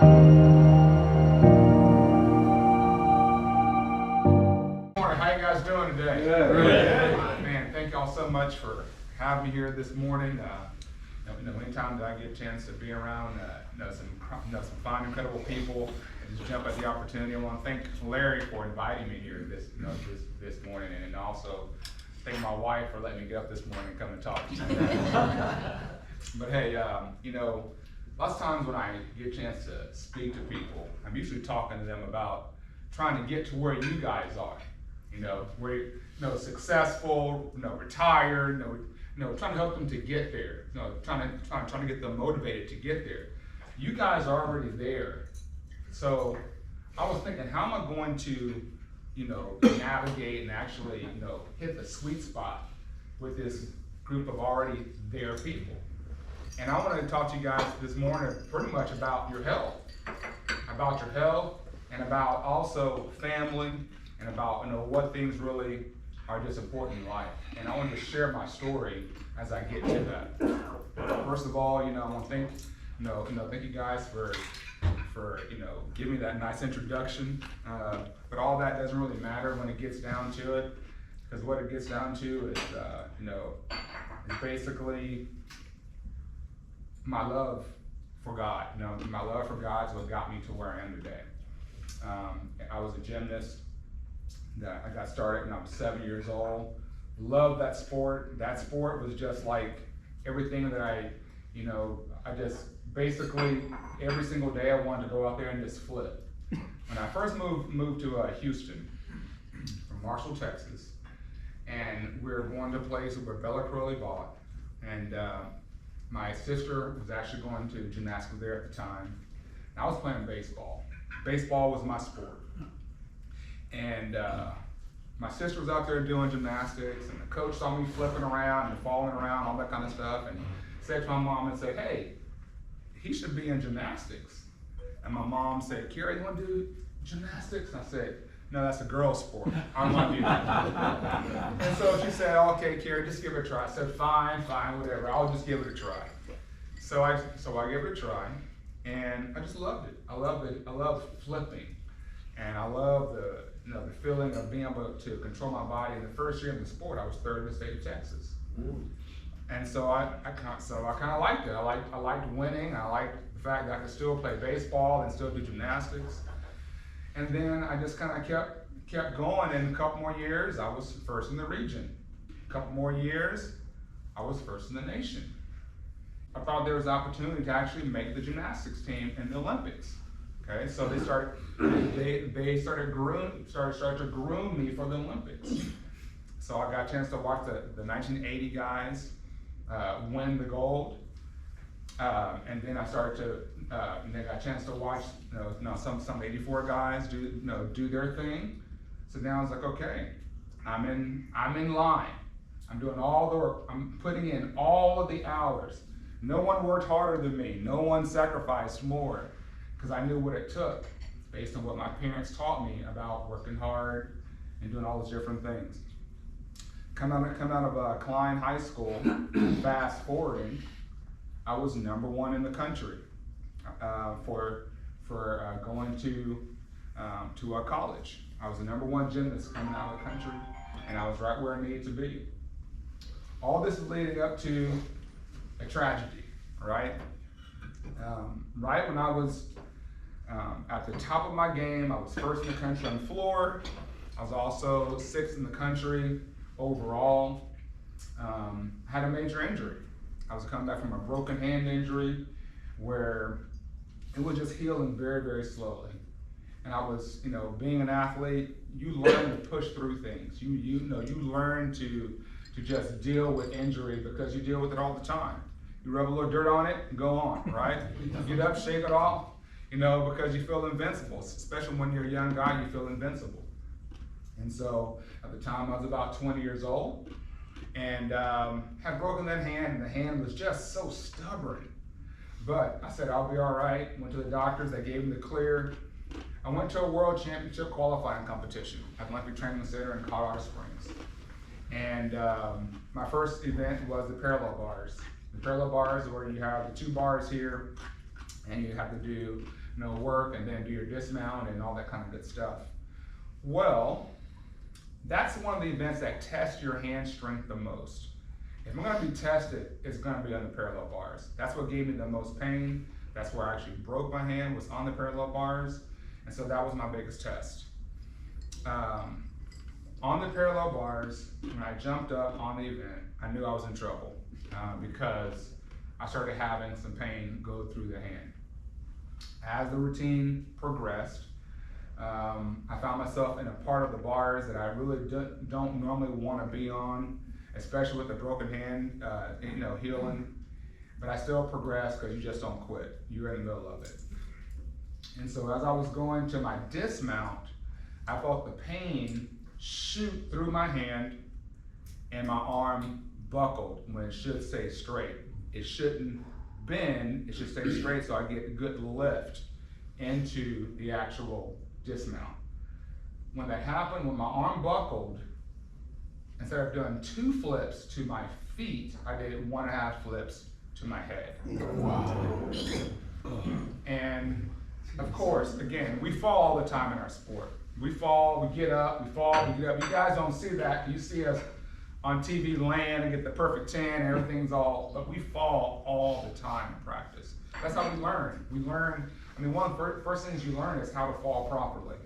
Morning, how you guys doing today? Good. Man, thank y'all so much for having me here this morning. Anytime that I get a chance to be around, some fine, incredible people, and just jump at the opportunity. I want to thank Larry for inviting me here this morning, and also thank my wife for letting me get up this morning and come and talk to you. But hey, lots of times when I get a chance to speak to people, I'm usually talking to them about trying to get to where you guys are. Where successful, retired, trying to help them to get there. Trying to get them motivated to get there. You guys are already there. So I was thinking, how am I going to, navigate and actually, hit the sweet spot with this group of already there people? And I want to talk to you guys this morning pretty much about your health, and about also family, and about what things really are just important in life. And I want to share my story as I get to that. First of all, I want to thank you guys for giving me that nice introduction. But all that doesn't really matter when it gets down to it, because what it gets down to is is basically my love for God. My love for God is what got me to where I am today. I was a gymnast. I got started when I was 7 years old. Loved that sport. That sport was just like everything that I just basically every single day I wanted to go out there and just flip. When I first moved to Huston from Marshall, Texas, and we were going to a place where Bella Crowley bought, and my sister was actually going to Gymnast there at the time. And I was playing baseball. Baseball was my sport. And my sister was out there doing gymnastics, and the coach saw me flipping around and falling around, all that kind of stuff, and said to my mom and said, "Hey, he should be in gymnastics." And my mom said, "Kerry, you want to do gymnastics?" And I said, "No, that's a girl's sport. I want to do that." And so she said, "Okay, Kerry, just give it a try." I said, fine, whatever. I'll just give it a try. So I gave it a try, and I just loved it. I loved flipping, and I loved the feeling of being able to control my body. In the first year of the sport, I was third in the state of Texas. And so I kind of liked it. I liked winning. I liked the fact that I could still play baseball and still do gymnastics. And then I just kind of kept going. And a couple more years, I was first in the region. A couple more years, I was first in the nation. I thought there was an opportunity to actually make the gymnastics team in the Olympics. Okay, so they started to groom me for the Olympics. So I got a chance to watch the 1980 guys win the gold, and then I got a chance to watch some 84 guys do their thing. So now I was like, okay, I'm in line. I'm doing all the work. I'm putting in all of the hours. No one worked harder than me. No one sacrificed more, because I knew what it took based on what my parents taught me about working hard and doing all those different things. Come out of Klein High School, fast forwarding, I was #1 in the country for going to a college. I was the #1 gymnast coming out of the country, and I was right where I needed to be. All this is leading up to a tragedy, right? Right when I was at the top of my game, I was first in the country on the floor. I was also 6th in the country overall. Had a major injury. I was coming back from a broken hand injury where it was just healing very, very slowly. And I was, being an athlete, you learn to push through things. You learn to just deal with injury because you deal with it all the time. You rub a little dirt on it and go on, right? You get up, shake it off, because you feel invincible. Especially when you're a young guy, you feel invincible. And so at the time I was about 20 years old, and had broken that hand, and the hand was just so stubborn. But I said, I'll be all right. Went to the doctors, they gave me the clear. I went to a world championship qualifying competition at Olympic Training Center in Colorado Springs. And my first event was the parallel bars. The parallel bars are where you have the 2 bars here, and you have to do work and then do your dismount and all that kind of good stuff. Well, that's one of the events that test your hand strength the most. If I'm gonna be tested, it's gonna be on the parallel bars. That's what gave me the most pain. That's where I actually broke my hand, was on the parallel bars. And so that was my biggest test. On the parallel bars, when I jumped up on the event, I knew I was in trouble because I started having some pain go through the hand. As the routine progressed, I found myself in a part of the bars that I really don't normally want to be on, especially with a broken hand, healing. But I still progressed because you just don't quit. You're in the middle of it. And so as I was going to my dismount, I felt the pain shoot through my hand and my arm buckled when it should stay straight. It shouldn't bend, it should stay straight so I get a good lift into the actual dismount. When that happened, when my arm buckled, instead of doing 2 flips to my feet, I did 1.5 flips to my head. Wow. And of course, again, we fall all the time in our sport. We fall, we get up, we fall, we get up. You guys don't see that. You see us on TV land and get the perfect 10 and everything's all, but we fall all the time in practice. That's how we learn. We learn, one of the first things you learn is how to fall properly,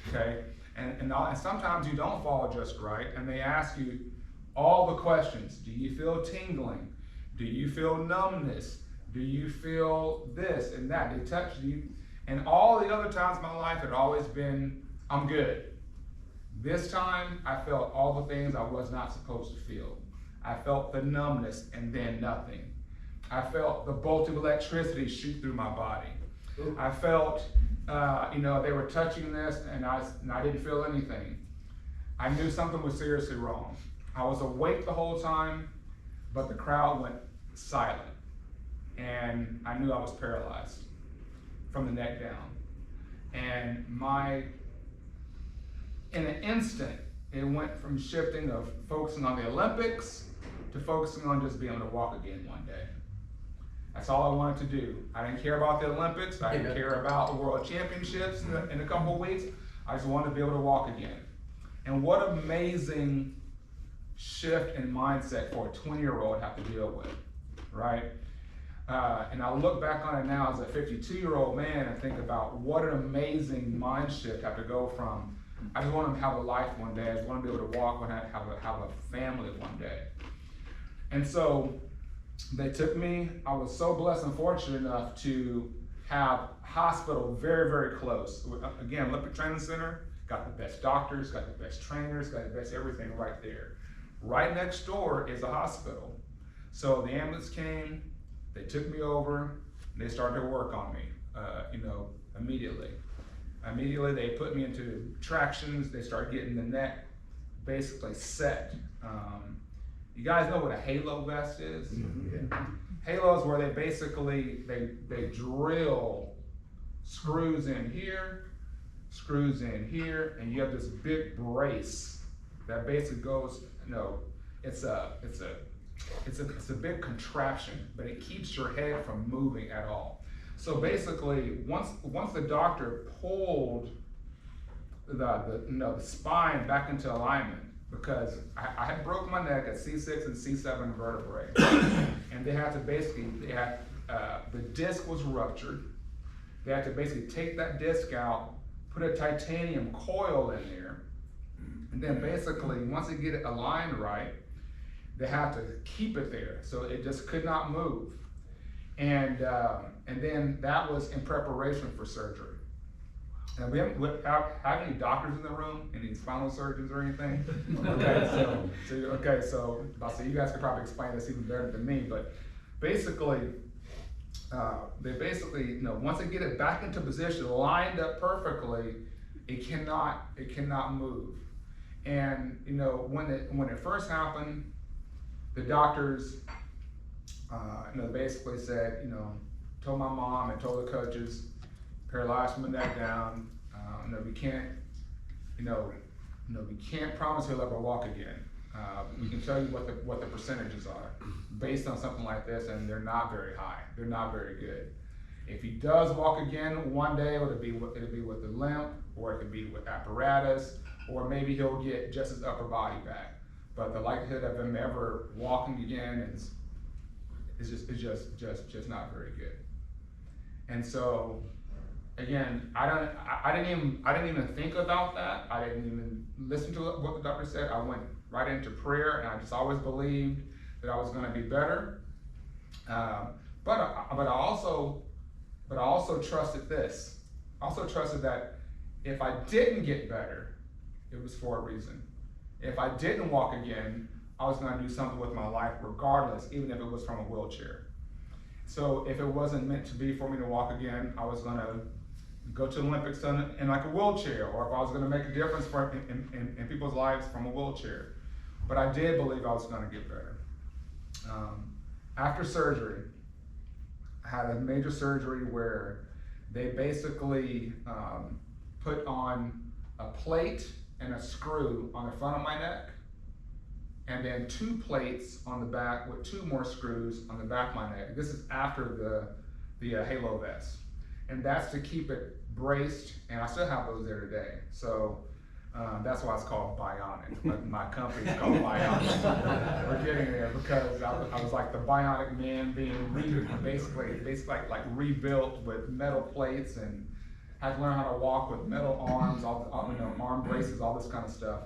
okay? And sometimes you don't fall just right, and they ask you all the questions. Do you feel tingling? Do you feel numbness? Do you feel this and that? They touch you. And all the other times in my life had always been, I'm good. This time, I felt all the things I was not supposed to feel. I felt the numbness and then nothing. I felt the bolt of electricity shoot through my body. I felt, they were touching this and I didn't feel anything. I knew something was seriously wrong. I was awake the whole time, but the crowd went silent. And I knew I was paralyzed from the neck down. And in an instant, it went from shifting of focusing on the Olympics to focusing on just being able to walk again one day. That's all I wanted to do. I didn't care about the Olympics. I didn't care about the World Championships in a couple of weeks. I just wanted to be able to walk again. And what amazing shift in mindset for a 20-year-old have to deal with, right? And I look back on it now as a 52-year-old man and think about what an amazing mind shift have to go from, I just want to have a life one day, I just want to be able to walk, have a family one day. And so they took me, I was so blessed and fortunate enough to have hospital very, very close. Again, Olympic Training Center, got the best doctors, got the best trainers, got the best everything right there. Right next door is a hospital. So the ambulance came, they took me over, and they started to work on me, immediately. Immediately they put me into tractions, they started getting the neck basically set. You guys know what a halo vest is? Mm-hmm. Yeah. Halo is where they basically, they drill screws in here, and you have this big brace that basically goes, it's a big contraption, but it keeps your head from moving at all. So basically, once the doctor pulled the spine back into alignment, because I had broken my neck at C6 and C7 vertebrae, and they had to the disc was ruptured. They had to basically take that disc out, put a titanium coil in there, and then basically, once they get it aligned right, they have to keep it there, so it just could not move. And then that was in preparation for surgery. And we haven't have any doctors in the room, any spinal surgeons or anything. So you guys could probably explain this even better than me. But basically, once they get it back into position, lined up perfectly, it cannot move. And when it first happened, the doctors basically said, told my mom and told the coaches, paralyzed from the neck down, we can't promise he'll ever walk again. We can tell you what the percentages are based on something like this, and they're not very high. They're not very good. If he does walk again one day, it'll be with a limp, or it could be with apparatus, or maybe he'll get just his upper body back. But the likelihood of him ever walking again is just not very good. And so, again, I didn't even think about that. I didn't even listen to what the doctor said. I went right into prayer, and I just always believed that I was going to be better. But I also trusted this. I also trusted that if I didn't get better, it was for a reason. If I didn't walk again, I was going to do something with my life regardless, even if it was from a wheelchair. So if it wasn't meant to be for me to walk again, I was going to go to the Olympics in like a wheelchair, or if I was going to make a difference in people's lives from a wheelchair. But I did believe I was going to get better. After surgery, I had a major surgery where they basically put on a plate and a screw on the front of my neck, and then 2 plates on the back with 2 more screws on the back of my neck. This is after the halo vest, and that's to keep it braced, and I still have those there today. So that's why it's called Bionic. My company is called Bionic. We're getting there because I was like the Bionic Man, being basically like rebuilt with metal plates, and had to learn how to walk with metal arms, arm braces, all this kind of stuff.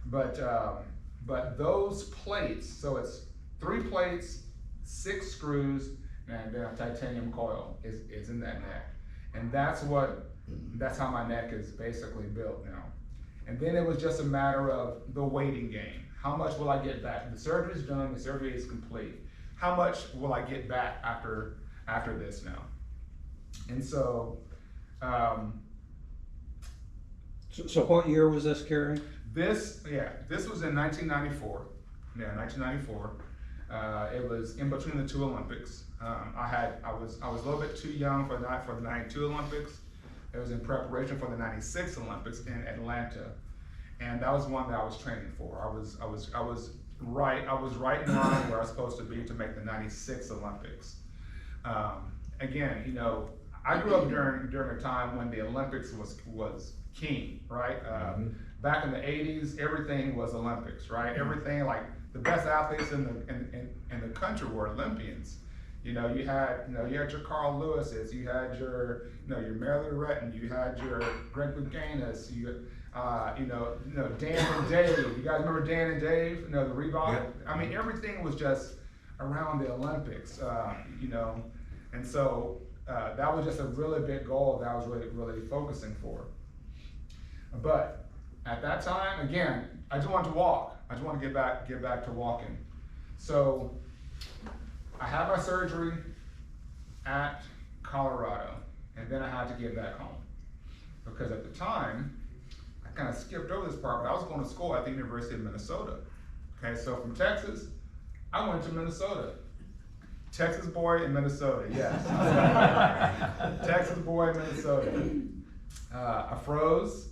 But those plates, so it's 3 plates, 6 screws, and then a titanium coil is in that neck. And that's how my neck is basically built now. And then it was just a matter of the waiting game. How much will I get back? The surgery's done, the surgery is complete. How much will I get back after this now? And so, so what year was this, Kerry? This was in 1994. Yeah, 1994. It was in between the 2 Olympics. I was a little bit too young for the 92 Olympics. It was in preparation for the 96 Olympics in Atlanta, and that was one that I was training for. I was right in line where I was supposed to be to make the 96 Olympics. Again, I grew up during a time when the Olympics was king, right? Back in the 80s, everything was Olympics, right? Everything, like the best athletes in the country were Olympians. You had your Carl Lewis's, you had your Mary Lou Retton, you had your Greg Louganis, Dan and Dave. You guys remember Dan and Dave? The Reebok. Yeah. I mean, everything was just around the Olympics, and so that was just a really big goal that I was really focusing for. But at that time, again, I just wanted to walk. I just wanted to get back to walking. So I had my surgery at Colorado, and then I had to get back home. Because at the time, I kind of skipped over this part, but I was going to school at the University of Minnesota. Okay, so from Texas, I went to Minnesota. Texas boy in Minnesota, yes. Texas boy in Minnesota. I froze,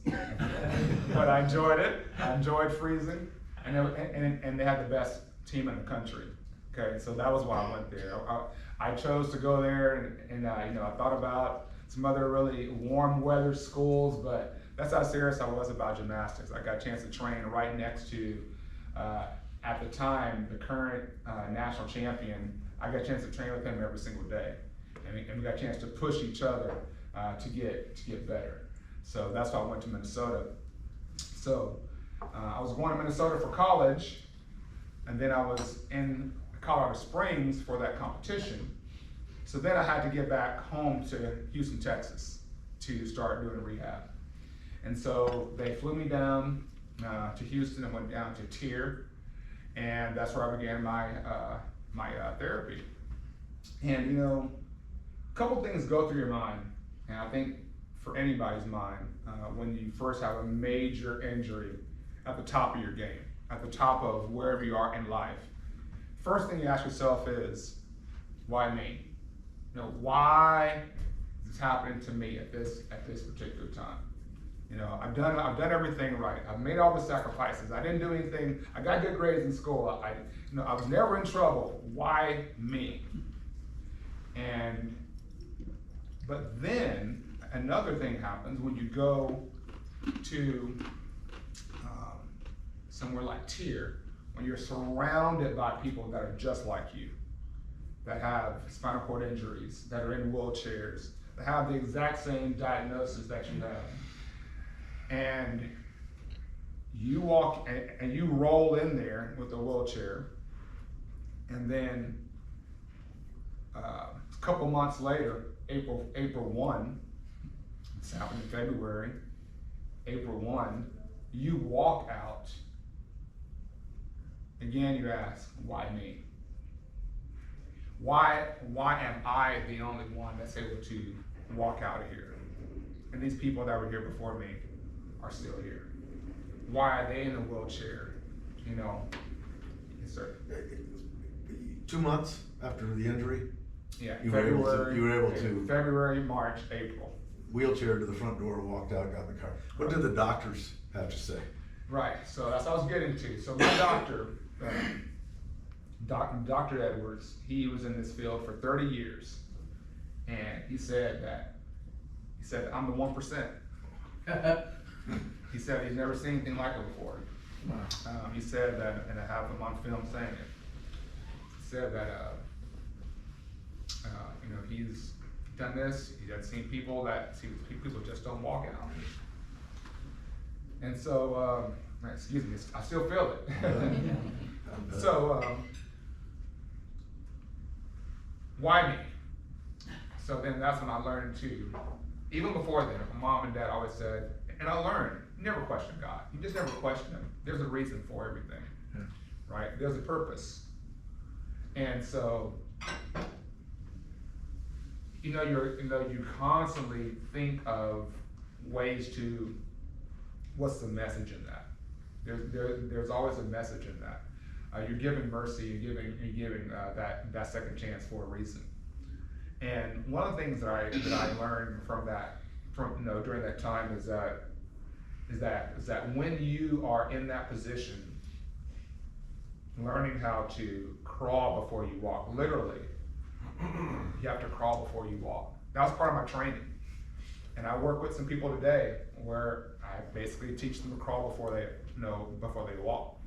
but I enjoyed it. I enjoyed freezing, and they had the best team in the country. Okay, so that was why I went there. I chose to go there, and I thought about some other really warm weather schools, but that's how serious I was about gymnastics. I got a chance to train right next to, at the time, the current national champion. I got a chance to train with him every single day, and we got a chance to push each other to get better. So that's why I went to Minnesota. So I was going to Minnesota for college, and then I was in Colorado Springs for that competition. So then I had to get back home to Houston, Texas to start doing rehab. And so they flew me down to Houston and went down to Tier, and that's where I began my therapy. And a couple things go through your mind, and I think for anybody's mind, when you first have a major injury at the top of your game, at the top of wherever you are in life. First thing you ask yourself is, why me? Why is this happening to me at this particular time? I've done everything right. I've made all the sacrifices. I didn't do anything. I got good grades in school. I was never in trouble. Why me? And But then another thing happens when you go to somewhere like Tier, when you're surrounded by people that are just like you, that have spinal cord injuries, that are in wheelchairs, that have the exact same diagnosis that you have. And you walk and you roll in there with a wheelchair, and then a couple months later, April 1, it's happened in February, April 1, you walk out. Again, you ask, why me? Why am I the only one that's able to walk out of here? And these people that were here before me are still here. Why are they in a wheelchair? You know, yes, sir. 2 months after the injury, Yeah, you were able to February, March, April. wheelchair to the front door, walked out, got in the car. What did the doctors have to say? Right, so that's what I was getting to. So my doctor, Dr. Edwards, he was in this field for 30 years. And he said I'm the 1%. He said he's never seen anything like it before. He said that, and I have him on film saying it. He said that, you know, he's done this. He has seen people people just don't walk out. And so, excuse me, I still feel it. So, why me? So then that's when I learned to, even before then, my mom and dad always said, and I learned, never question God. You just never question him. There's a reason for everything, right? There's a purpose. And so, you constantly think of ways to, what's the message in that? There's always a message in that. You're giving mercy, you're giving that second chance for a reason. And one of the things that I learned during that time is that when you are in that position, learning how to crawl before you walk, literally, you have to crawl before you walk. That was part of my training. And I work with some people today where I basically teach them to crawl before they walk.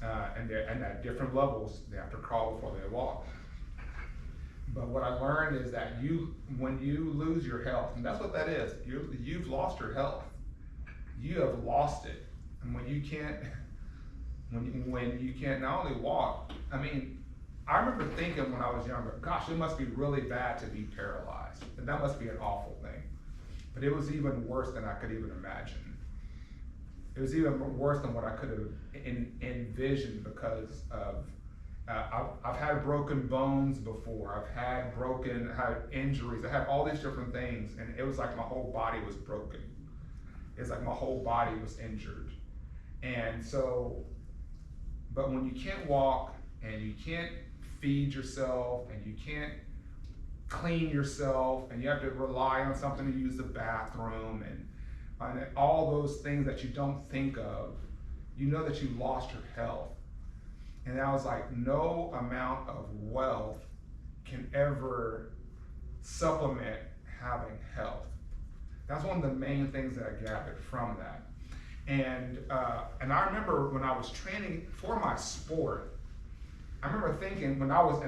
And at different levels, they have to crawl before they walk. But what I learned is that when you lose your health, and that's what that is, you've lost your health. You have lost it. And when you can't not only walk, I mean, I remember thinking when I was younger, gosh, it must be really bad to be paralyzed. And that must be an awful thing. But it was even worse than I could even imagine. It was even worse than what I could have envisioned because of, I've had broken bones before. I've had injuries. I had all these different things, and it was like my whole body was broken. It's like my whole body was injured. And so, but when you can't walk and you can't feed yourself and you can't clean yourself and you have to rely on something to use the bathroom and all those things that you don't think of, you know that you lost your health. And I was like, no amount of wealth can ever supplement having health. That's one of the main things that I gathered from that. And I remember when I was training for my sport, I remember thinking when I was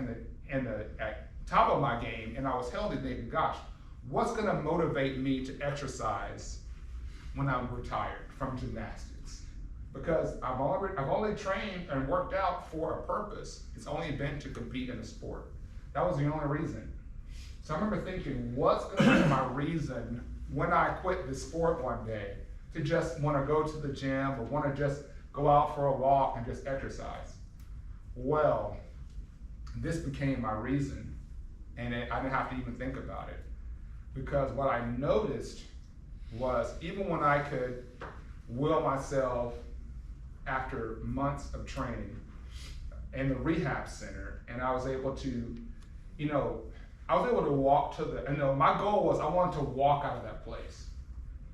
at top of my game and I was healthy, thinking, gosh, what's gonna motivate me to exercise when I'm retired from gymnastics? Because I've only trained and worked out for a purpose. It's only been to compete in a sport. That was the only reason. So I remember thinking, what's gonna be my reason when I quit the sport one day to just wanna go to the gym or wanna just go out for a walk and just exercise? Well, this became my reason, and I didn't have to even think about it. Because what I noticed was even when I could will myself after months of training in the rehab center, and I was able to, walk to my goal was I wanted to walk out of that place.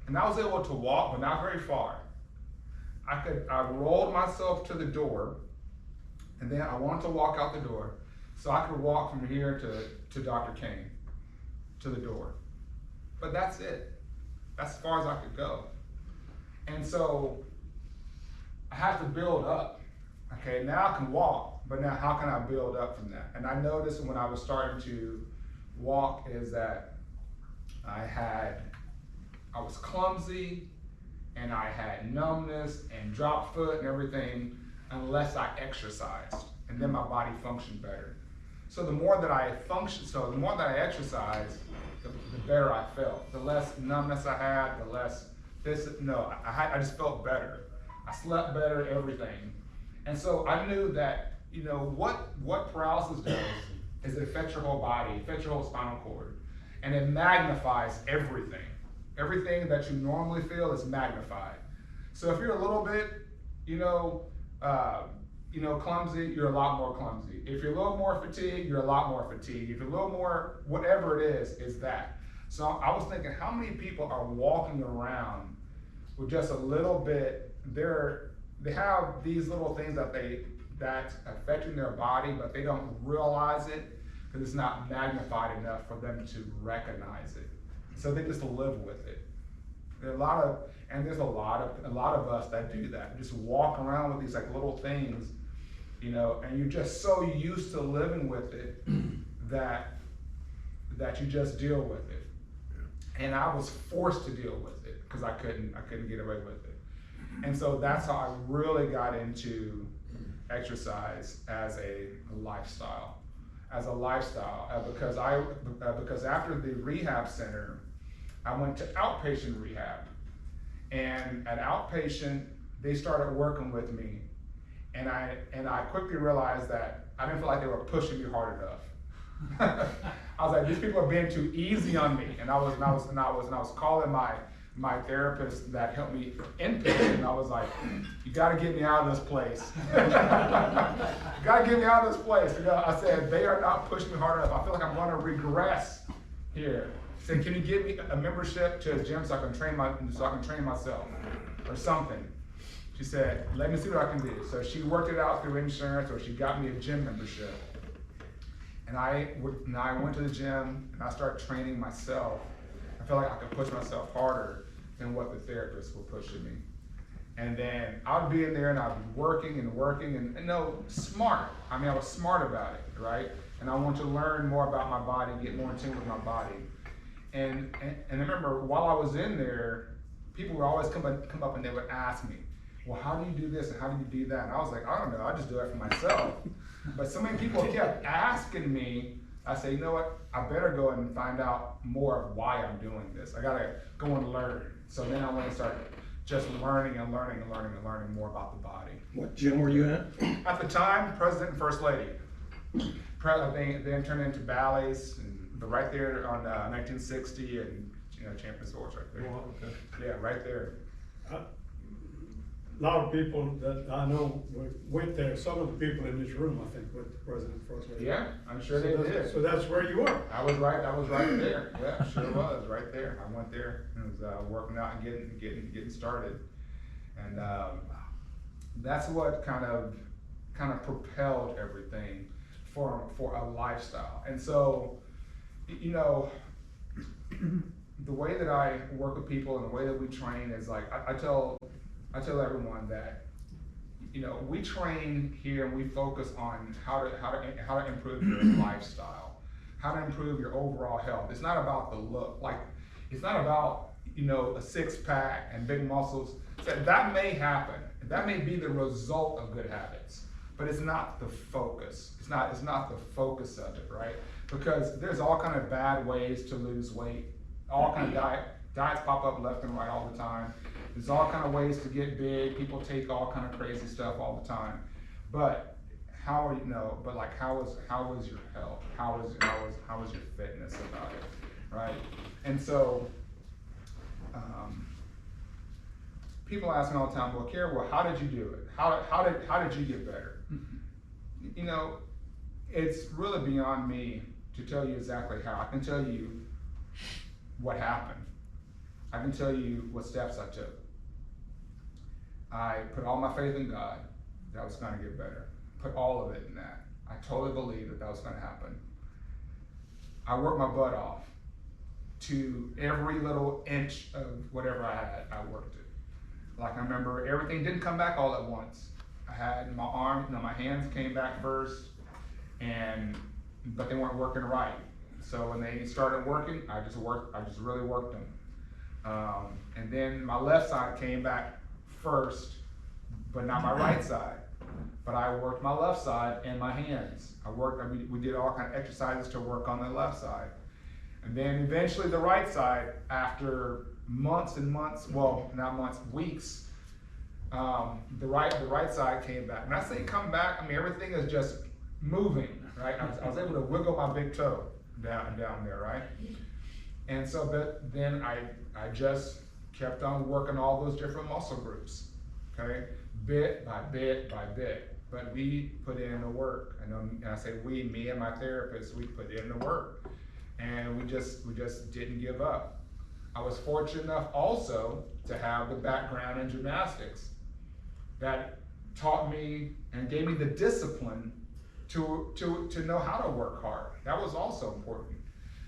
And I was able to walk, but not very far. I rolled myself to the door, and then I wanted to walk out the door so I could walk from here to Dr. Kane. to the door. But that's it. That's as far as I could go. And so I had to build up. Okay, now I can walk, but now how can I build up from that? And I noticed when I was starting to walk is that I was clumsy, and I had numbness and drop foot and everything unless I exercised, and then my body functioned better. So the more that I exercised, the better I felt. The less numbness I had, the less I just felt better. I slept better, everything. And so I knew that, what paralysis does is it affects your whole body, it affects your whole spinal cord, and it magnifies everything. Everything that you normally feel is magnified. So if you're a little bit, clumsy, you're a lot more clumsy. If you're a little more fatigued, you're a lot more fatigued. If you're a little more, whatever it is that. So I was thinking, how many people are walking around with just a little bit, they have these little things that's affecting their body, but they don't realize it because it's not magnified enough for them to recognize it. So they just live with it. There's a lot of us that do that. Just walk around with these like little things, and you're just so used to living with it that you just deal with it. And I was forced to deal with it because I couldn't get away with it. And so that's how I really got into exercise as a lifestyle. Because after the rehab center, I went to outpatient rehab. And at outpatient, they started working with me. And I quickly realized that I didn't feel like they were pushing me hard enough. I was like, these people are being too easy on me. And I was calling my therapist that helped me inpatient, and I was like, you gotta get me out of this place. You gotta get me out of this place. I said, they are not pushing me hard enough. I feel like I'm gonna regress here. I said, can you give me a membership to a gym so I can train myself or something? She said, let me see what I can do. So she worked it out through insurance, or she got me a gym membership. And I went to the gym and I started training myself. I felt like I could push myself harder than what the therapists were pushing me. And then I'd be in there and I'd be working and smart. I was smart about it, right? And I wanted to learn more about my body, get more in tune with my body. And I remember while I was in there, people would always come up and they would ask me, well, how do you do this and how do you do that? And I was like, I don't know, I just do it for myself. But so many people kept asking me. I say, you know what, I better go and find out more of why I'm doing this. I gotta go and learn. So then I went to start just learning more about the body. What gym were you at? At the time, President and First Lady. Then turned into Bally's, but right there on 1960 and Champion Stores right there. Oh, okay. Yeah, right there. A lot of people that I know went there. Some of the people in this room, I think, went to President First Lady. Yeah, I'm sure they did. So that's where you were. I was right there. Yeah, sure was right there. I went there and was working out and getting started, and that's what kind of propelled everything for a lifestyle. And so, the way that I work with people and the way that we train is like I tell everyone that we train here and we focus on how to improve your lifestyle, how to improve your overall health. It's not about the look. Like, it's not about a six-pack and big muscles. So that may happen. That may be the result of good habits, but it's not the focus. It's not the focus of it, right? Because there's all kind of bad ways to lose weight. All kind of diets pop up left and right all the time. There's all kind of ways to get big. People take all kind of crazy stuff all the time. But how is your health? How is your fitness about it, right? And so people ask me all the time, well, Kerry, how did you do it? How did you get better? It's really beyond me to tell you exactly how. I can tell you what happened. I can tell you what steps I took. I put all my faith in God that I was going to get better. Put all of it in that. I totally believed that was going to happen. I worked my butt off. to every little inch of whatever I had, I worked it. Like I remember everything didn't come back all at once. I had my arm, my hands came back first, but they weren't working right. So when they started working, I just really worked them. And then my left side came back first, but not my right side. But I worked my left side and my hands. We did all kind of exercises to work on the left side. And then eventually the right side, after months and months, well, not months, weeks, the right side came back. When I say come back, I mean everything is just moving, right? I was able to wiggle my big toe down there, right? And so then I just kept on working all those different muscle groups, okay? Bit by bit by bit. But we put in the work. And I say we, me and my therapist, we put in the work. And we just didn't give up. I was fortunate enough also to have the background in gymnastics that taught me and gave me the discipline to know how to work hard. That was also important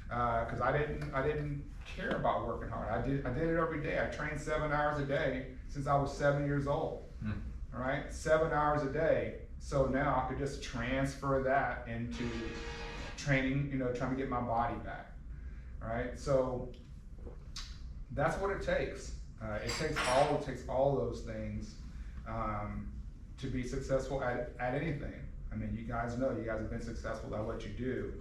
because I didn't care about working hard. I did it every day. I trained 7 hours a day since I was 7 years old. All right, 7 hours a day. So now I could just transfer that into training, trying to get my body back. All right, so that's what it takes. It takes all those things to be successful at anything. I mean, you guys have been successful at what you do.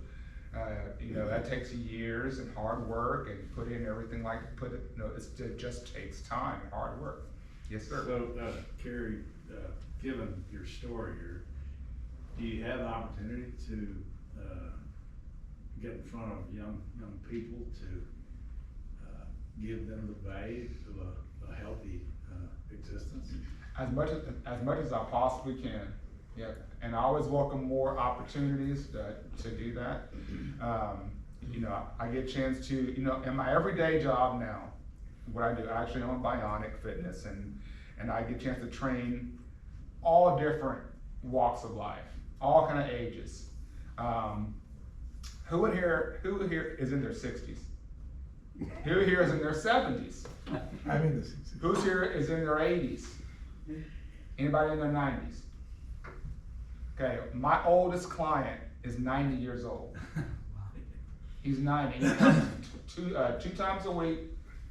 That takes years and hard work and put in everything it just takes time and hard work. Yes, sir. So, Kerry, given your story here, do you have the opportunity to get in front of young people to give them the value of a healthy existence? As much as I possibly can. Yeah, and I always welcome more opportunities to do that. I get a chance to, in my everyday job now, what I do, I actually own Bionic Fitness, and I get a chance to train all different walks of life, all kind of ages. Who here is in their 60s? Who here is in their 70s? I'm in the 60s. Who's here is in their 80s? Anybody in their 90s? Okay, my oldest client is 90 years old. He's 90. He comes two times a week,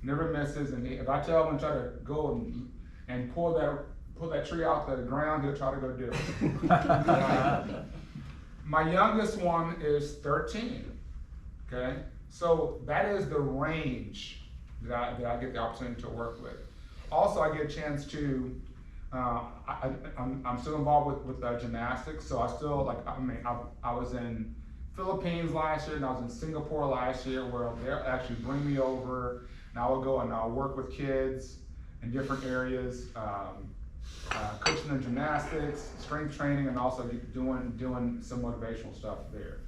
never misses. And if I tell him to try to go and pull that tree out the ground, he'll try to go do it. My youngest one is 13. Okay, so that is the range that I get the opportunity to work with. Also, I get a chance to. I'm still involved with gymnastics, so I still I was in Philippines last year and I was in Singapore last year where they'll actually bring me over and I will go and I'll work with kids in different areas, coaching them gymnastics, strength training, and also doing some motivational stuff there.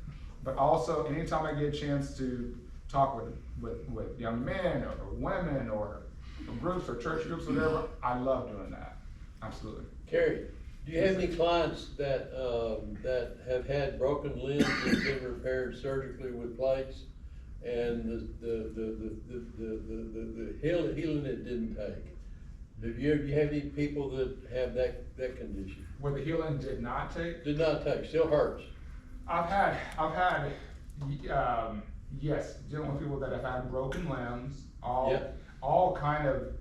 But also anytime I get a chance to talk with young men or women or groups or church groups, whatever, I love doing that. Absolutely. Kerry, do you have any clients that have had broken limbs and been repaired surgically with plates, and the healing it didn't take? Do you have any people that have that condition? Where the healing did not take? Did not take, still hurts. I've had yes, dealing with people that have had broken limbs, all kind of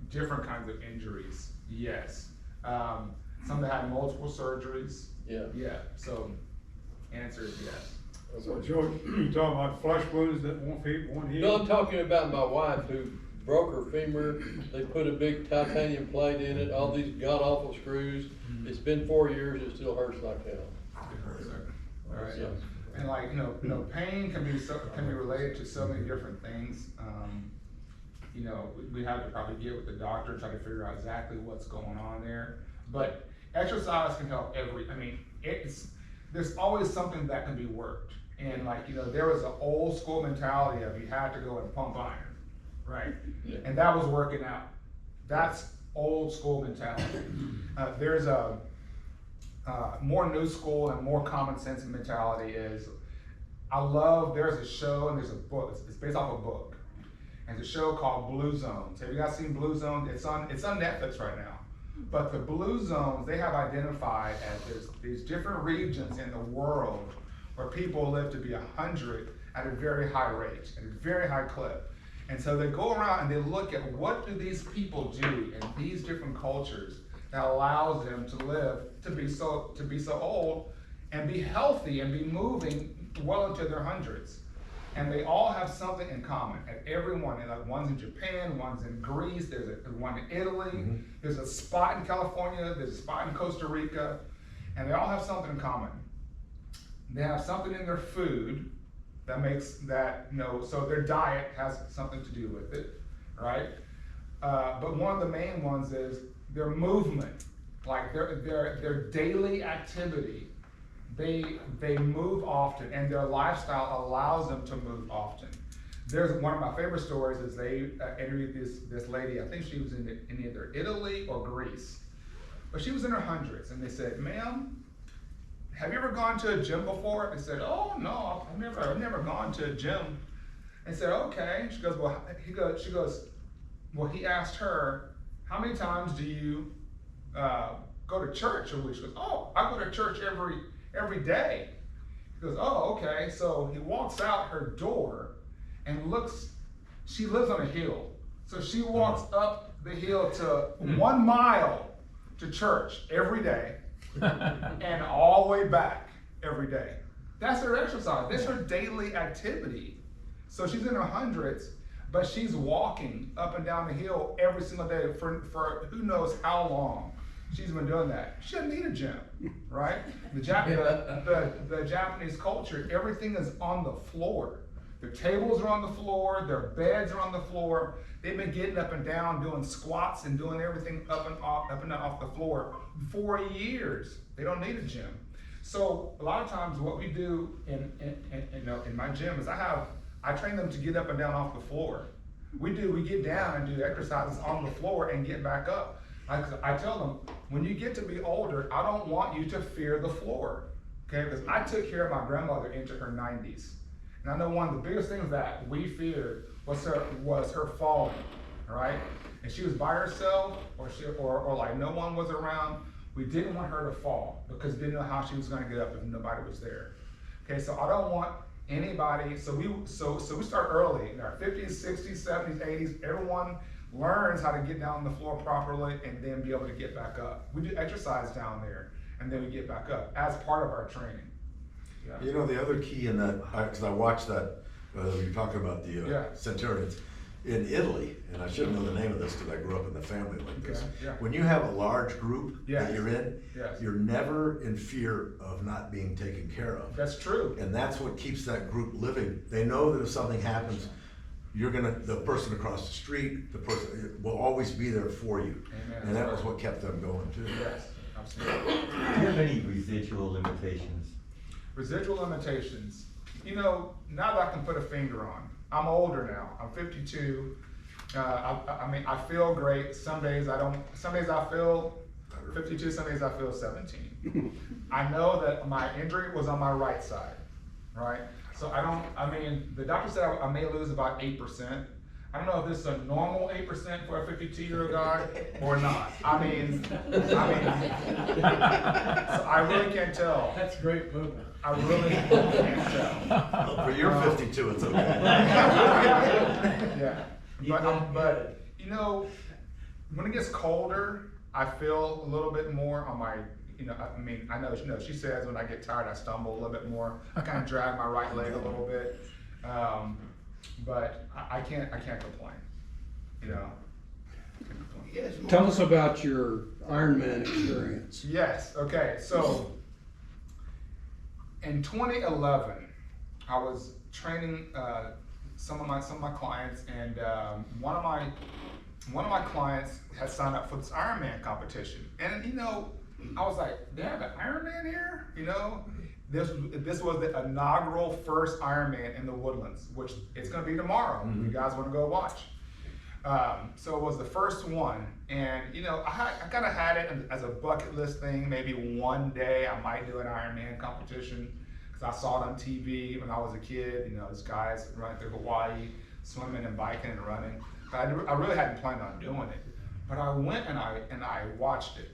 different kinds of injuries. Yes. Some that had multiple surgeries. Yeah. Yeah. So, answer is yes. So George, you talking about flesh wounds that won't heal? No, I'm talking about my wife who broke her femur. They put a big titanium plate in it, all these god awful screws. It's been 4 years, it still hurts like hell. All right. Yeah. And pain can be related to so many different things. We have to probably get with the doctor, try to figure out exactly what's going on there. But exercise can help there's always something that can be worked. And there was an old school mentality of you had to go and pump iron, right? Yeah. And that was working out. That's old school mentality. There's a more new school and more common sense mentality is, there's a show and there's a book, it's based off a book. and it's a show called Blue Zones. Have you guys seen Blue Zones? It's on Netflix right now. But the Blue Zones, they have identified as there's these different regions in the world where people live to be 100 at a very high rate, at a very high clip. And so they go around and they look at what do these people do in these different cultures that allows them to live to be so old and be healthy and be moving well into their hundreds. And they all have something in common. And everyone, and like one's in Japan, one's in Greece, there's one in Italy, there's a spot in California, there's a spot in Costa Rica, and they all have something in common. They have something in their food that makes that, so their diet has something to do with it, right? But one of the main ones is their movement, like their daily activity. They move often, and their lifestyle allows them to move often. There's one of my favorite stories is they interviewed this lady. I think she was in either Italy or Greece, but she was in her hundreds, and they said, "Ma'am, have you ever gone to a gym before?" They said, "Oh no, I've never gone to a gym." They said, "Okay." She goes, "Well, he asked her, how many times do you go to church a week?" She goes, "Oh, I go to church every day." He goes, "Oh, okay." So he walks out her door and looks, she lives on a hill. So she walks up the hill to 1 mile to church every day and all the way back every day. That's her exercise. That's her daily activity. So she's in her hundreds, but she's walking up and down the hill every single day for who knows how long. She's been doing that. She doesn't need a gym, right? The Japanese culture, everything is on the floor. Their tables are on the floor, their beds are on the floor. They've been getting up and down, doing squats and doing everything up and down off the floor for years. They don't need a gym. So a lot of times what we do in my gym is I train them to get up and down off the floor. We get down and do exercises on the floor and get back up. I tell them, when you get to be older, I don't want you to fear the floor, okay? Because I took care of my grandmother into her 90s. And I know one of the biggest things that we feared was her falling, right? And she was by herself, or like no one was around. We didn't want her to fall because we didn't know how she was going to get up if nobody was there. Okay, so I don't want anybody. So we start early in our 50s, 60s, 70s, 80s. Everyone learns how to get down on the floor properly and then be able to get back up. We do exercise down there and then we get back up as part of our training. Yeah. The other key in that, because I watched that, you're talking about the centurions in Italy, and I should know the name of this because I grew up in a family like this. Yeah. When you have a large group that you're in, Yes. you're never in fear of not being taken care of. That's true. And that's what keeps that group living. They know that if something happens, the person across the street, the person will always be there for you. Amen. And that was what kept them going too. Yes, absolutely. Do you have any residual limitations? Residual limitations. Now that I can put a finger on, I'm older now. I'm 52. I feel great. Some days I don't. Some days I feel 52. Some days I feel 17. I know that my injury was on my right side, right? So the doctor said I may lose about 8%. I don't know if this is a normal 8% for a 52-year-old guy or not. So I really can't tell. That's great movement. I really can't tell. For your 52, it's okay. Yeah. But when it gets colder, I feel a little bit more on my, I know, she says when I get tired, I stumble a little bit more. I kind of drag my right leg a little bit. But I can't complain, Yes. Tell us about your Ironman experience. Yes, okay, so in 2011, I was training some of my clients, and one of my clients had signed up for this Ironman competition, and I was like, they have an Ironman here, This was the inaugural first Ironman in the Woodlands, which it's going to be tomorrow. If you guys want to go watch. So it was the first one, and I kind of had it as a bucket list thing. Maybe one day I might do an Ironman competition because I saw it on TV when I was a kid. These guys running through Hawaii. swimming and biking and running. But I really hadn't planned on doing it. But I went and I watched it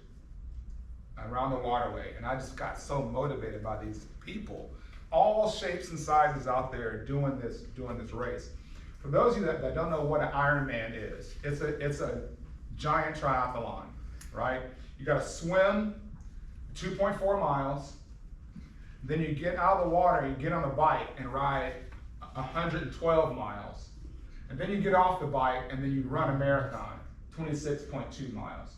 around the waterway, and I just got so motivated by these people, all shapes and sizes out there doing this race. For those of you that don't know what an Ironman is, it's a giant triathlon, right? You got to swim 2.4 miles, then you get out of the water, you get on the bike and ride 112 miles, and then you get off the bike and then you run a marathon, 26.2 miles.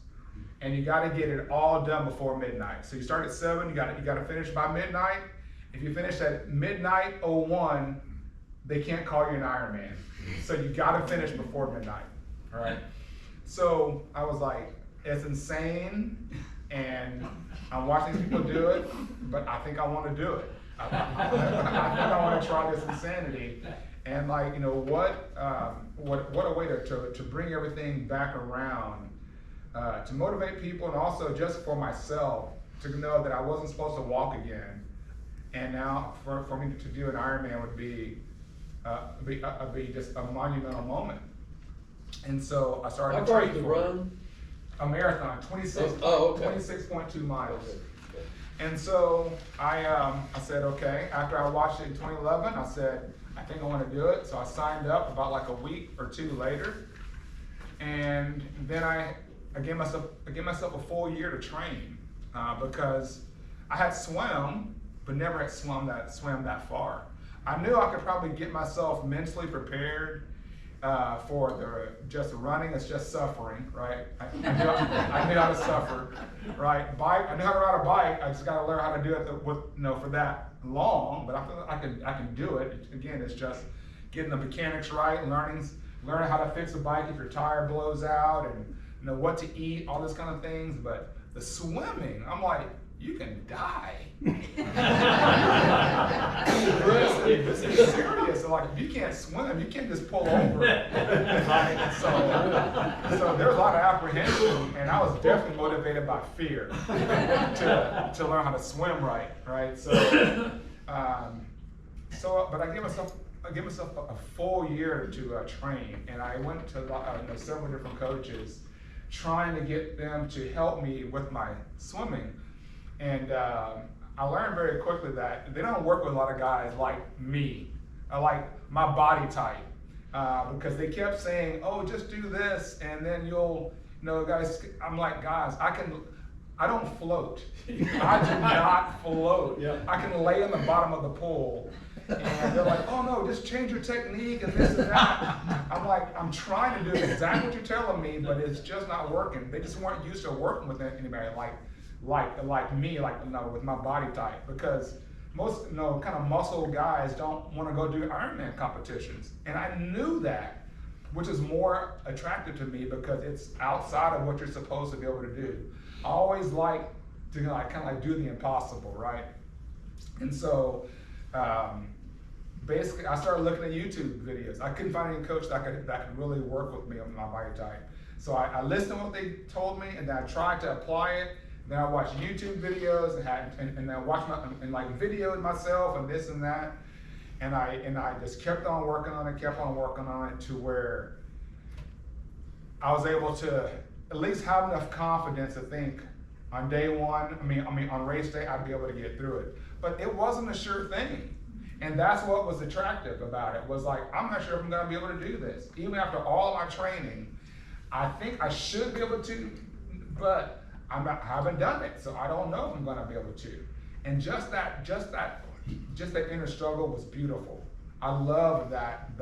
And you got to get it all done before midnight. So you start at 7, you got to finish by midnight. If you finish at midnight 01, they can't call you an Ironman. So you got to finish before midnight, all right? So I was like, it's insane, and I'm watching these people do it, but I think I want to do it. I think I want to try this insanity. And like, you know, what a way to bring everything back around, to motivate people, and also just for myself to know that I wasn't supposed to walk again. And now for me to do an Ironman would be just a monumental moment. And so I started How to far train is the for it. run? A marathon, 26.2 miles. Okay. And so I said, okay, after I watched it in 2011, I said, I think I want to do it. So I signed up about like a week or two later. And then I gave myself a full year to train, because I had swam, but never had swam that far. I knew I could probably get myself mentally prepared for just running. It's just suffering, right? I knew how to suffer, right? Bike, I knew how to ride a bike. I just got to learn how to do it for that long. But I feel like I can do it. Again, it's just getting the mechanics right, learning how to fix a bike if your tire blows out, and what to eat, all this kind of things. But the swimming, I'm like, you can die. This is serious. So like, if you can't swim, you can't just pull over. Right? So there's a lot of apprehension, and I was definitely motivated by fear to learn how to swim right? But I gave myself a full year to train, and I went to several different coaches, trying to get them to help me with my swimming. And I learned very quickly that they don't work with a lot of guys like me, like my body type, because they kept saying, oh, just do this, and then guys, I'm like, guys, I don't float. I do not float. Yeah. I can lay in the bottom of the pool. And they're like, oh no, just change your technique and this and that. I'm like, I'm trying to do exactly what you're telling me, but it's just not working. They just weren't used to working with anybody like me, with my body type, because most kind of muscle guys don't want to go do Ironman competitions. And I knew that, which is more attractive to me because it's outside of what you're supposed to be able to do. I always like to kind of do the impossible, right? And so basically I started looking at YouTube videos. I couldn't find any coach that could really work with me on my body type. So I listened to what they told me, and then I tried to apply it. Then I watched YouTube videos and I watched videoed myself and this and that. And I just kept on working on it to where I was able to at least have enough confidence to think on day one, on race day, I'd be able to get through it. But it wasn't a sure thing. And that's what was attractive about it, was like, I'm not sure if I'm gonna be able to do this. Even after all of my training, I think I should be able to, but I haven't done it, so I don't know if I'm gonna be able to. And just that inner struggle was beautiful. I love that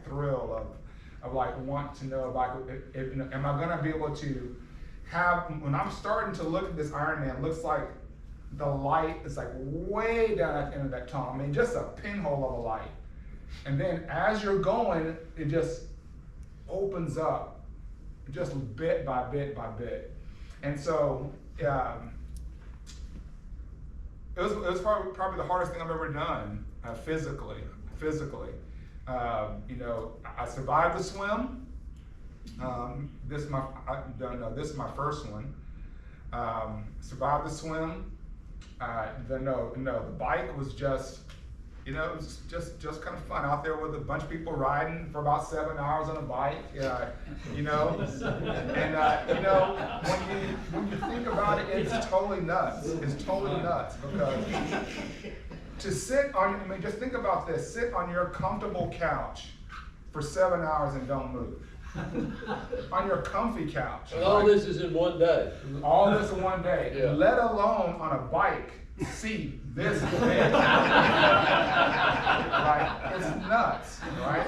thrill of wanting to know if am I gonna be able to have, when I'm starting to look at this Ironman, looks like the light is like way down at the end of that tunnel. Just a pinhole of a light. And then as you're going, it just opens up, just bit by bit by bit. And so it was probably the hardest thing I've ever done physically. I survived the swim. This is my first one. Survived the swim. The bike was just You know, it was just kind of fun out there with a bunch of people riding for about 7 hours on a bike. You know, and you know, when you think about it, it's totally nuts. It's totally nuts because to sit on, I mean, just think about this: sit on your comfortable couch for 7 hours and don't move. On your comfy couch. And all right? this is in one day. All this in one day, Yeah. let alone on a bike seat this big. Right? It's nuts, right?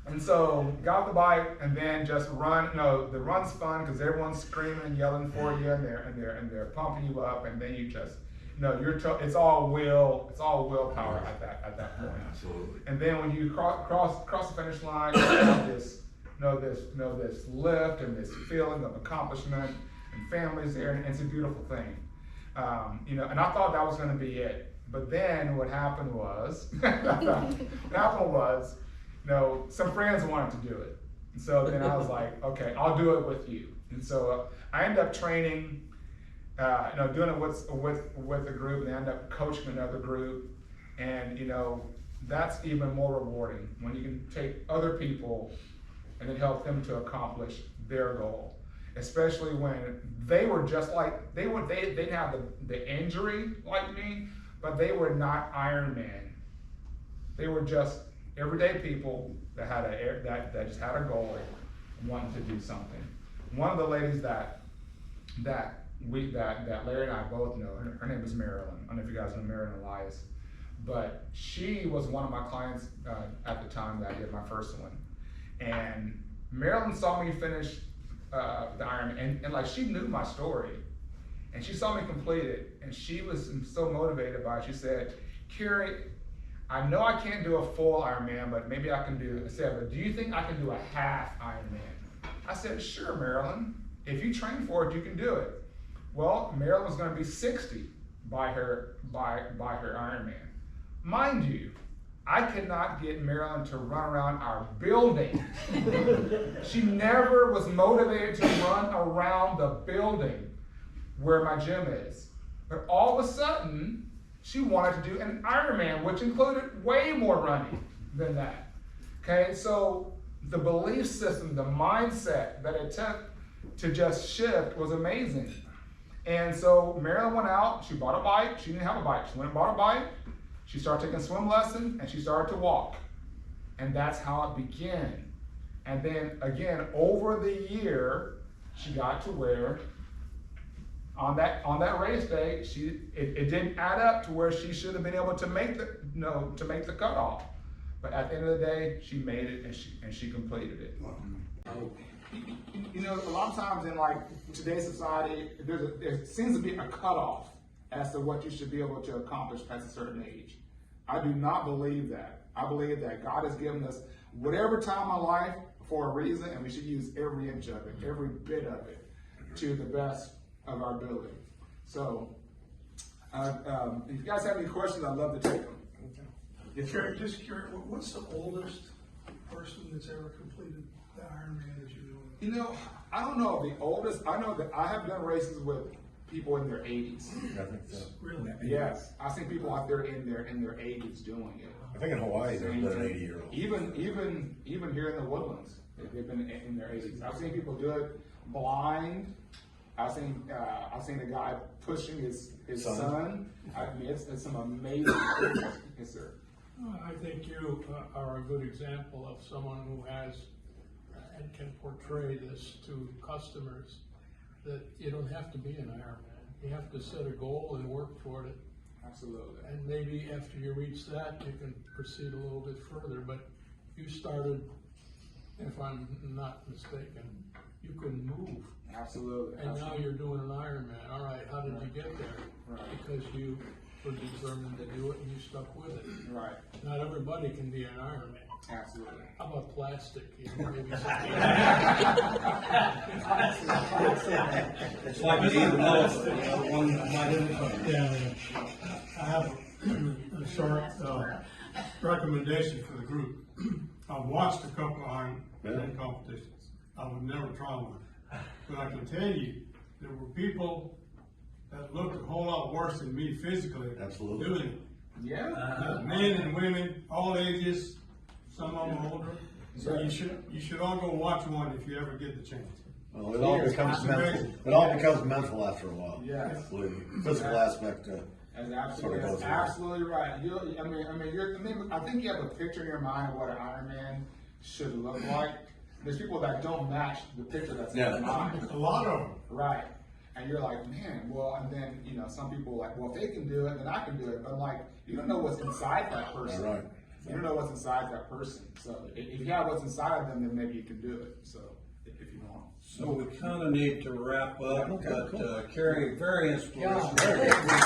And so got the bike and then just run. No, the run's fun because everyone's screaming and yelling for you, and they're pumping you up, and then you just, it's all willpower at that point. Absolutely. And then when you cross the finish line, you have this lift and this feeling of accomplishment, and families there, and it's a beautiful thing. And I thought that was going to be it, but then what happened was, some friends wanted to do it, and so then I was like, okay, I'll do it with you. And so I ended up training. Doing it with a group, and they end up coaching another group, and that's even more rewarding when you can take other people and then help them to accomplish their goal. Especially when they were just like they didn't have the injury like me, but they were not Ironman. They were just everyday people that that just had a goal and wanted to do something. One of the ladies that Larry and I both know, her name is Marilyn. I don't know if you guys know Marilyn Elias, but she was one of my clients at the time that I did my first one. And Marilyn saw me finish the Ironman, and like she knew my story, and she saw me complete it, and she was so motivated by it. She said, "Kerry, I know I can't do a full Ironman, but maybe I can do." I said, "But do you think I can do a half Ironman?" I said, "Sure, Marilyn. If you train for it, you can do it." Well, Marilyn was going to be 60 by her Ironman. Mind you, I could not get Marilyn to run around our building. She never was motivated to run around the building where my gym is. But all of a sudden, she wanted to do an Ironman, which included way more running than that. Okay, so the belief system, the mindset that it took to just shift was amazing. And so Marilyn went out, she bought a bike. She didn't have a bike. She went and bought a bike. She started taking swim lessons, and she started to walk. And that's how it began. And then again, over the year, she got to where on that race day, it didn't add up to where she should have been able to make the cutoff. But at the end of the day, she made it, and she completed it. A lot of times in like today's society, there seems to be a cutoff as to what you should be able to accomplish past a certain age. I do not believe that. I believe that God has given us whatever time of life for a reason, and we should use every inch of it, every bit of it, to the best of our ability. So, if you guys have any questions, I'd love to take them. Yes, sir. Kerry, just curious, what's the oldest person that's ever completed the Ironman that you know? I don't know the oldest. I know that I have done races with people in their 80s. I think so. Really? Yes, I've seen people out there in their 80s doing it. I think in Hawaii there's been an 80-year-old. Even here in the Woodlands, they've been in their 80s. I've seen people do it blind. I've seen a guy pushing his son. I mean, it's some amazing things. Yes, sir. I think you are a good example of someone who has and can portray this to customers, that you don't have to be an Ironman. You have to set a goal and work toward it. Absolutely. And maybe after you reach that, you can proceed a little bit further. But you started, if I'm not mistaken, you can move. Absolutely. And now you're doing an Ironman. All right, how did you get there? Right. Because you were determined to do it and you stuck with it. Right. Not everybody can be an Ironman. Absolutely. How about plastic? Maybe something. It's like you need the most, Yeah, I have a short recommendation for the group. I've watched a couple of Ironman competitions. I would never try one. But I can tell you, there were people that looked a whole lot worse than me physically Absolutely. doing it. Yeah. Men and women, all ages, some of them older. So you should all go watch one if you ever get the chance. Well, it all becomes It's mental. amazing. It all becomes mental after a while. Yes. Believe me. Physical aspect. That's Sort absolutely, of goes that's away. absolutely right. I think you have a picture in your mind of what an Ironman should look like. There's people that don't match the picture that's in their mind. A lot of them. Right. And you're like, man, well, and then, you know, some people are like, well, if they can do it, then I can do it. But I'm like, you don't know what's inside that person. Right. You don't know what's inside that person. So if you have what's inside of them, then maybe you can do it. So if you want. So we kinda need to wrap up, but Kerry, very inspirational. Very good.